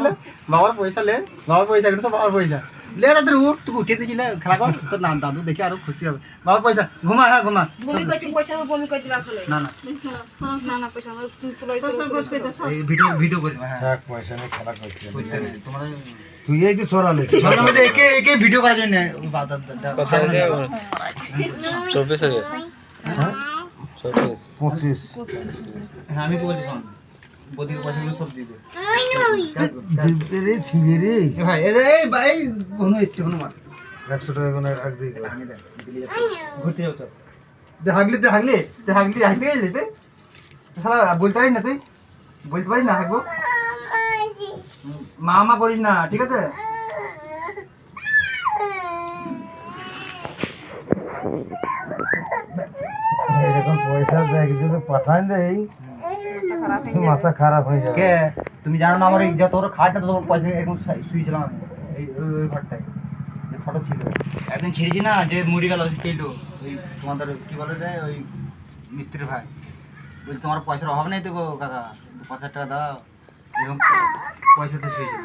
ले बाबर पैसा ले बाबर पैसा कर तो बाबर पैसा ले रे तू उठ तू उठे दे ले खेला कर तो ना दादू देखि आरो खुशी হবে बाबर पैसा घुमा हां घुमा भूमि কইছি পয়সা ভূমি কই দিলা ফলে ना ना না না পয়সা আমার তুলাই তো এই ভিডিও ভিডিও করি हां থাক পয়সা নেই খেলা করতে তোমার তুই এই কি ছড়ালে छोरा মধ্যে একে একে ভিডিও করার জন্য কথা দে 24,000 হ্যাঁ 24 25 হ্যাঁ আমি কি বলছি শোন বদিকে পয়সাগুলো সব দিয়ে দে দিবে রে ছিঁড়ে রে এ ভাই এই ভাই কোনো এসছে কোনো মার 100 টাকা কোন এক দিই ঘুরতে যাও তো হাগলি গেলে তে শালা বলতে পারিস না তুই বলতে পারিস না হাগবো মা করিস না ঠিক আছে এরকম পয়সা দেখ যদি পাঠান দেই মাথা খারাপ হয়ে যাবে কে তুমি জানো না আমার এই যত বড় খাটটা তো পয়সা এরকম শুয়েছিলাম আমি এই ওই ঘরটায় ফটো ছিল একদিন ছিঁড়েছি না যে মুড়ি গেল তেলটো ওই তোমাদের কি বলে যে ওই মিস্ত্রি ভাই বলছি তোমার পয়সার অভাব নেই তো গো কাকা 5,000 টাকা দাও এরকম পয়সা তো শুয়েছিল